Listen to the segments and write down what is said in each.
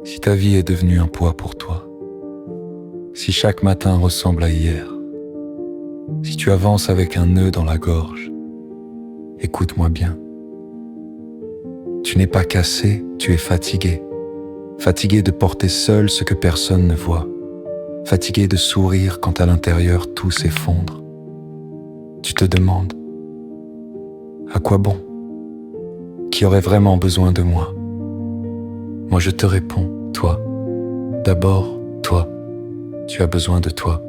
Si ta vie est devenue un poids pour toi, si chaque matin ressemble à hier, si tu avances avec un nœud dans la gorge, écoute-moi bien. Tu n'es pas cassé, tu es fatigué. Fatigué de porter seul ce que personne ne voit. Fatigué de sourire quand à l'intérieur tout s'effondre. Tu te demandes, à quoi bon? Qui aurait vraiment besoin de moi? Moi je te réponds, toi. D'abord, toi. Tu as besoin de toi.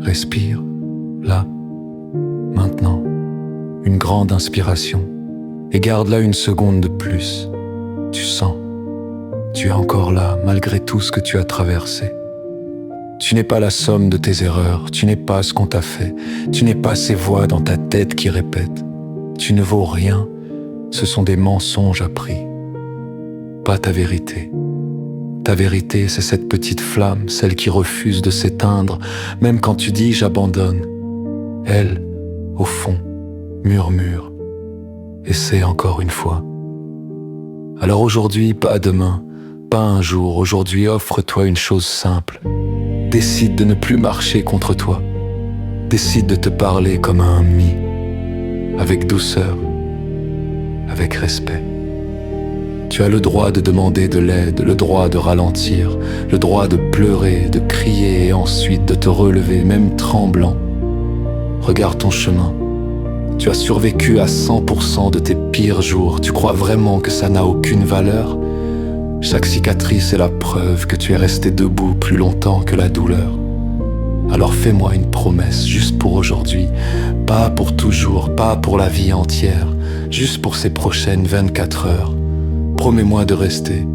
Respire, là, maintenant. Une grande inspiration. Et garde-la une seconde de plus. Tu sens. Tu es encore là, malgré tout ce que tu as traversé. Tu n'es pas la somme de tes erreurs. Tu n'es pas ce qu'on t'a fait. Tu n'es pas ces voix dans ta tête qui répètent. Tu ne vaux rien. Ce sont des mensonges appris. Pas ta vérité. Ta vérité, c'est cette petite flamme, celle qui refuse de s'éteindre, même quand tu dis « j'abandonne ». Elle, au fond, murmure. Essaie encore une fois. Alors aujourd'hui, pas demain, pas un jour. Aujourd'hui, offre-toi une chose simple. Décide de ne plus marcher contre toi. Décide de te parler comme à un ami, avec douceur, avec respect. Tu as le droit de demander de l'aide, le droit de ralentir, le droit de pleurer, de crier et ensuite de te relever, même tremblant. Regarde ton chemin. Tu as survécu à 100% de tes pires jours. Tu crois vraiment que ça n'a aucune valeur? Chaque cicatrice est la preuve que tu es resté debout plus longtemps que la douleur. Alors fais-moi une promesse, juste pour aujourd'hui, pas pour toujours, pas pour la vie entière, juste pour ces prochaines 24 heures. Promets-moi de rester,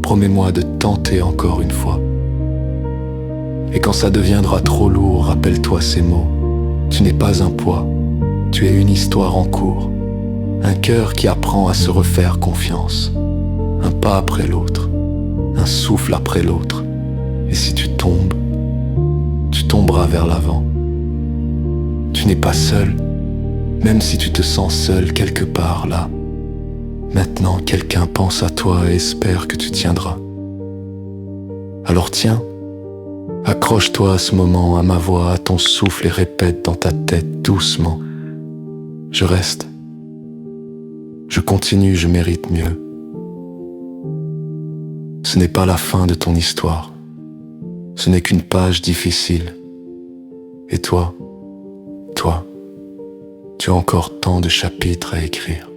promets-moi de tenter encore une fois. Et quand ça deviendra trop lourd, rappelle-toi ces mots. Tu n'es pas un poids, tu es une histoire en cours. Un cœur qui apprend à se refaire confiance. Un pas après l'autre, un souffle après l'autre. Et si tu tombes, tu tomberas vers l'avant. Tu n'es pas seul, même si tu te sens seul quelque part là. Maintenant, quelqu'un pense à toi et espère que tu tiendras. Alors tiens, accroche-toi à ce moment, à ma voix, à ton souffle et répète dans ta tête doucement. Je reste. Je continue, je mérite mieux. Ce n'est pas la fin de ton histoire. Ce n'est qu'une page difficile. Et toi, tu as encore tant de chapitres à écrire.